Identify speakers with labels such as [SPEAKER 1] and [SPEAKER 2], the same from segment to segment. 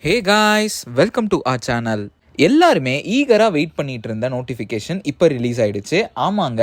[SPEAKER 1] Hey guys, welcome to our channel. எல்லாருமே ஈகராக wait பண்ணிட்டு இருந்த நோட்டிஃபிகேஷன் இப்போ ரிலீஸ் ஆயிடுச்சு. ஆமாங்க,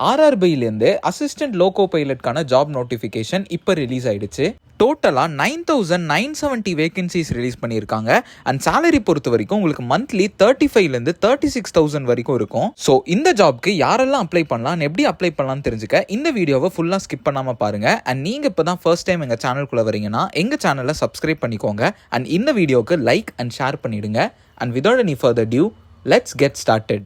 [SPEAKER 1] ஆர்ஆர்பியிலேருந்து அசிஸ்டன்ட் லோகோ பைலட்கான ஜாப் நோட்டிஃபிகேஷன் இப்போ ரிலீஸ் ஆயிடுச்சு. டோட்டலாக 9,970 வேகன்சிஸ் ரிலீஸ் பண்ணியிருக்காங்க. அண்ட் சேலரி பொறுத்த வரைக்கும் உங்களுக்கு மந்த்லி 35,000 36,000 வரைக்கும் இருக்கும். ஸோ இந்த ஜாப்க்கு யாரெல்லாம் அப்ளை பண்ணலாம், எப்படி அப்ளை பண்ணலாம்னு தெரிஞ்சுக்க இந்த வீடியோவை ஃபுல்லாக ஸ்கிப் பண்ணாமல் பாருங்க. அண்ட் நீங்கள் இப்போ தான் ஃபர்ஸ்ட் டைம் எங்கள் சேனலுக்குள்ளே வரீங்கன்னா எங்கள் சேனலை சப்ஸ்கிரைப் பண்ணிக்கோங்க. அண்ட் இந்த வீடியோவுக்கு லைக் அண்ட் ஷேர் பண்ணிடுங்க. And without any further ado, let's get started.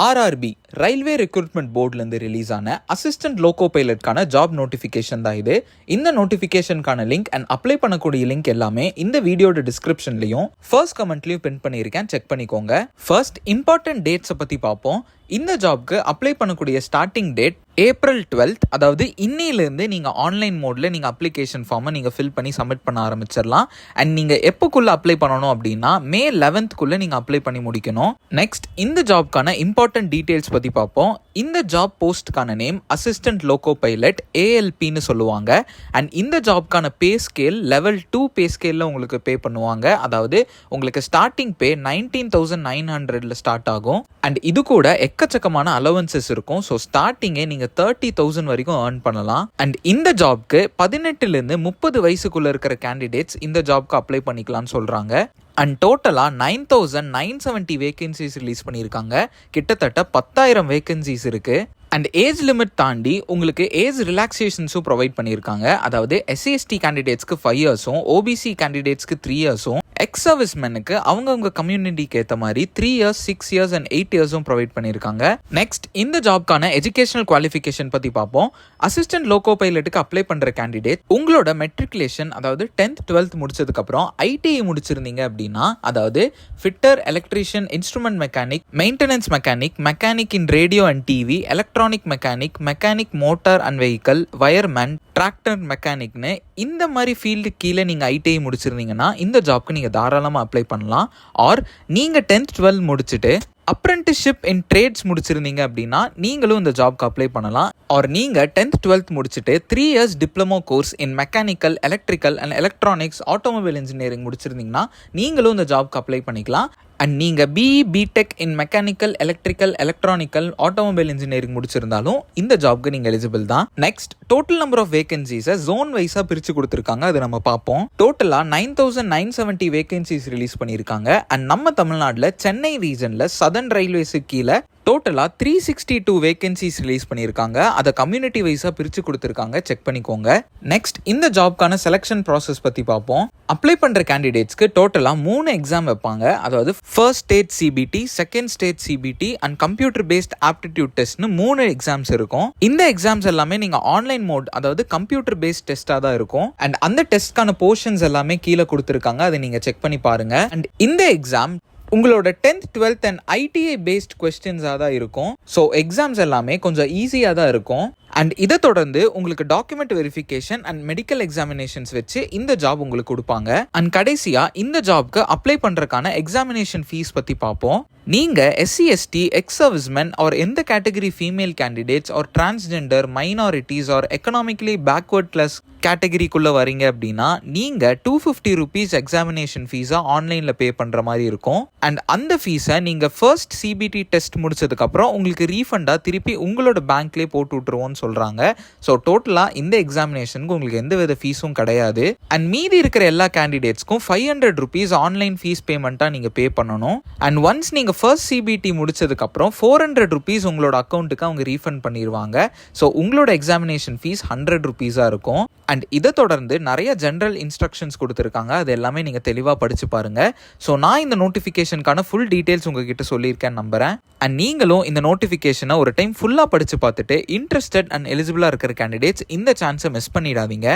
[SPEAKER 1] RRB railway recruitment போர்ட்லேருந்து ரிலீஸ் ஆன அசிஸ்டன்ட் லோகோ பைலட்கான ஜாப் நோட்டிஃபிகேஷன் தான் இது. இந்த நோட்டிஃபிகேஷனுக்கான லிங்க் அண்ட் அப்ளை பண்ணக்கூடிய லிங்க் எல்லாமே இந்த வீடியோட டிஸ்கிரிப்ஷன்லையும் ஃபர்ஸ்ட் கமெண்ட்லையும் பின் பண்ணியிருக்கேன், செக் பண்ணிக்கோங்க. ஃபர்ஸ்ட் இம்பார்ட்டன்ட் டேட்ஸை பற்றி பார்ப்போம். இந்த ஜாப்க்கு அப்ளை பண்ணக்கூடிய ஸ்டார்டிங் டேட் April 12th. அதாவது இன்னிலேருந்து நீங்கள் ஆன்லைன் மோடில் நீங்கள் அப்ளிகேஷன் ஃபார்மை நீங்கள் ஃபில் பண்ணி சப்மிட் பண்ண ஆரம்பிச்சிடலாம். அண்ட் நீங்கள் எப்போக்குள்ளே அப்ளை பண்ணணும் அப்படின்னா May 11th நீங்கள் அப்ளை பண்ணி முடிக்கணும். நெக்ஸ்ட் இந்த ஜாப்க்கான இம்பார்ட்டன்ட் டீட்டெயில்ஸ் பற்றி பார்ப்போம். இந்த ஜாப் போஸ்ட்கான நேம் அசிஸ்டன்ட் லோகோ பைலட், ALPன்னு சொல்லுவாங்க. அண்ட் இந்த ஜாப்க்கான பே ஸ்கேல் லெவல் 2 பே ஸ்கேலில் உங்களுக்கு பே பண்ணுவாங்க. அதாவது உங்களுக்கு ஸ்டார்டிங் பே 19,900 ஸ்டார்ட் ஆகும். அண்ட் இது கூட எக்கச்சக்கமான அலவன்சஸ் இருக்கும். ஸோ ஸ்டார்டிங்கே நீங்கள் 30,000 வரைக்கும் ஏர்ன் பண்ணலாம். அண்ட் இந்த ஜாப்க்கு 18லேருந்து 30 வயசுக்குள்ள இருக்கிற கேண்டிடேட்ஸ் இந்த ஜாப்க்கு அப்ளை பண்ணிக்கலாம்னு சொல்றாங்க. அண்ட் டோட்டலாக 9,970 வேகன்சிஸ் ரிலீஸ் பண்ணியிருக்காங்க. கிட்டத்தட்ட 10,000 வேகன்சிஸ் இருக்கு. அண்ட் ஏஜ் லிமிட் தாண்டி உங்களுக்கு ஏஜ் ரிலாக்ஸேஷன்ஸும் ப்ரொவைட் பண்ணியிருக்காங்க. அதாவது SC/ST கேண்டிடேட்ஸ்க்கு 5 இயர்ஸும் OBC கேண்டிடேட்ஸ்க்கு 3 இயர்ஸும் எக்ஸ் சர்வீஸ்மெனுக்கு அவங்கவுங்க கம்யூனிட்டிக்கு ஏற்ற மாதிரி 3 இயர்ஸ் 6 இயர்ஸ் அண்ட் 8 இயர்ஸும் ப்ரொவைட் பண்ணியிருக்காங்க. நெக்ஸ்ட் இந்த ஜாப்க்கான எஜுகேஷனல் குவாலிஃபிகேஷன் பற்றி பார்ப்போம். அசிஸ்டன்ட் லோகோ பைலட்டுக்கு அப்ளை பண்ணுற கேண்டிடேட் உங்களோட மெட்ரிகுலேஷன், அதாவது 10th 12th முடிச்சதுக்கப்புறம் ITI முடிச்சிருந்தீங்க அப்படின்னா, அதாவது fitter, electrician, instrument mechanic, maintenance mechanic, mechanic in radio and TV, electronic mechanic, mechanic motor and vehicle, wireman, tractor மெக்கானிக்னு இந்த மாதிரி ஃபீல்டு கீழே நீங்கள் ITI முடிச்சிருந்தீங்கன்னா இந்த ஜாப்க்கு நீங்கள் தாராளமாக அப்ளை பண்ணலாம். ஆர் நீங்கள் 10th 12th முடிச்சுட்டு அப்ரெண்டிஸ்ஷிப் இன் ட்ரேட்ஸ் முடிச்சிருந்தீங்க அப்படின்னா நீங்களும் இந்த ஜாப்க்கு அப்ளை பண்ணலாம். ஆர் நீங்கள் 10th 12th முடிச்சுட்டு 3 years diploma course in mechanical, electrical and electronics, automobile engineering முடிச்சிருந்தீங்கன்னா நீங்களும் இந்த ஜாப்க்கு அப்ளை பண்ணிக்கலாம். அண்ட் நீங்கள் BE BTech in mechanical, electrical, electronical, automobile engineering முடிச்சிருந்தாலும் இந்த ஜாப்க்கு நீங்கள் எலிஜிபிள் தான். நெக்ஸ்ட் டோட்டல் நம்பர் ஆஃப் வேகன்சிஸை ஜோன் வைஸாக பிரித்து கொடுத்துருக்காங்க. அதை நம்ம பார்ப்போம். டோட்டலாக 9,970 வேகன்சிஸ் ரிலீஸ் பண்ணியிருக்காங்க. அண்ட் நம்ம தமிழ்நாட்டில் சென்னை ரீஜனில் சதர்ன் ரயில்வேஸுக்கு கீழே டோட்டலாக 362 வேகன்சிஸ் ரிலீஸ் பண்ணியிருக்காங்க. அதை கம்யூனிட்டி வைஸாக பிரித்து கொடுத்துருக்காங்க, செக் பண்ணிக்கோங்க. நெக்ஸ்ட் இந்த ஜாப்க்கான செலெக்ஷன் ப்ராசஸ் பற்றி பார்ப்போம். அப்ளை பண்ணுற கேண்டிடேட்ஸ்க்கு டோட்டலாக 3 எக்ஸாம் வைப்பாங்க. அதாவது first stage CBT, second stage CBT and computer based aptitude டெஸ்ட்னு 3 எக்ஸாம்ஸ் இருக்கும். இந்த எக்ஸாம்ஸ் எல்லாமே நீங்கள் ஆன்லைன் மோட், அதாவது கம்ப்யூட்டர் பேஸ்ட் டெஸ்ட்டாக தான் இருக்கும். அண்ட் அந்த டெஸ்ட்கான போர்ஷன்ஸ் எல்லாமே கீழே கொடுத்துருக்காங்க, அதை நீங்கள் செக் பண்ணி பாருங்க. அண்ட் இந்த எக்ஸாம் உங்களோட 10th 12th and ITI paste கொஸ்டின்ஸாக தான் இருக்கும். ஸோ எக்ஸாம்ஸ் எல்லாமே கொஞ்சம் ஈஸியாக தான் இருக்கும். அண்ட் இதை தொடர்ந்து உங்களுக்கு document verification and medical examinations வச்சு இந்த ஜாப் உங்களுக்கு கொடுப்பாங்க. அண்ட் கடைசியாக இந்த ஜாப்க்கு அப்ளை பண்ணுறதுக்கான எக்ஸாமினேஷன் ஃபீஸ் பற்றி பார்ப்போம். நீங்கள் SC/ST, எக்ஸ் சர்வீஸ்மென் ஆர் எந்த category female candidates or transgender, minorities or economically backward class கேட்டகரிக்குள்ளே வரீங்க அப்படின்னா நீங்கள் 250 rupees எக்ஸாமினேஷன் ஃபீஸாக ஆன்லைனில் பே பண்ணுற மாதிரி இருக்கும். அண்ட் அந்த ஃபீஸை நீங்கள் ஃபர்ஸ்ட் CBT டெஸ்ட் முடிச்சதுக்கப்புறம் உங்களுக்கு ரீஃபண்டாக திருப்பி உங்களோட பேங்க்லேயே போட்டு விட்டுருவோன்னு சொல்கிறாங்க. ஸோ டோட்டலாக இந்த எக்ஸாமினேஷனுக்கு உங்களுக்கு எந்த வித ஃபீஸும் கிடையாது. அண்ட் மீதி இருக்கிற எல்லா கேண்டிடேட்ஸ்க்கும் 500 rupees ஆன்லைன் ஃபீஸ் பேமெண்ட்டாக நீங்கள் பே பண்ணணும். அண்ட் ஒன்ஸ் நீங்கள் ஃபர்ஸ்ட் CBT முடிச்சதுக்கப்புறம் 400 rupees உங்களோட அக்கௌண்ட்டுக்கு அவங்க ரீஃபண்ட் பண்ணிடுவாங்க. ஸோ உங்களோட எக்ஸாமினேஷன் ஃபீஸ் 100 rupees இருக்கும். அண்ட் இதை தொடர்ந்து நிறைய ஜென்ரல் இன்ஸ்ட்ரக்ஷன்ஸ் கொடுத்துருக்காங்க, அது எல்லாமே நீங்கள் தெளிவாக படித்து பாருங்கள். ஸோ நான் இந்த நோட்டிஃபிகேஷனுக்கான ஃபுல் டீட்டெயில்ஸ் உங்ககிட்ட சொல்லியிருக்கேன்னு நம்புகிறேன். அண்ட் நீங்களும் இந்த நோட்டிஃபிகேஷனை ஒரு டைம் ஃபுல்லாக படித்து பார்த்துட்டு இன்ட்ரெஸ்டட் அண்ட் எலிஜிபிளாக இருக்கிற கேண்டிடேட்ஸ் இந்த சான்ஸை மிஸ் பண்ணிடாதீங்க.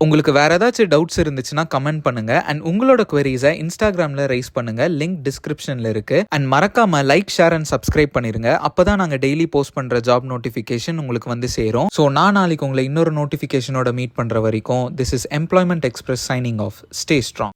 [SPEAKER 1] உங்களுக்கு வேறு ஏதாச்சும் டவுட்ஸ் இருந்துச்சுன்னா கமெண்ட் பண்ணுங்கள். அண்ட் உங்களோட குவரிஸை இன்ஸ்டாகிராமில் ரைஸ் பண்ணுங்கள், லிங்க் டிஸ்கிரிப்ஷனில் இருக்குது. அண்ட் மறக்காமல் லைக், ஷேர் அண்ட் சப்ஸ்கிரைப் பண்ணிடுங்க. அப்போ தான் நாங்கள் டெய்லி போஸ்ட் பண்ணுற ஜாப் நோட்டிஃபிகேஷன் உங்களுக்கு வந்து சேரும். ஸோ நான் நாளைக்கு உங்களை இன்னொரு நோட்டிஃபிகேஷனோட மீட் பண்ணுற வரைக்கும் this is employment express signing off. Stay strong.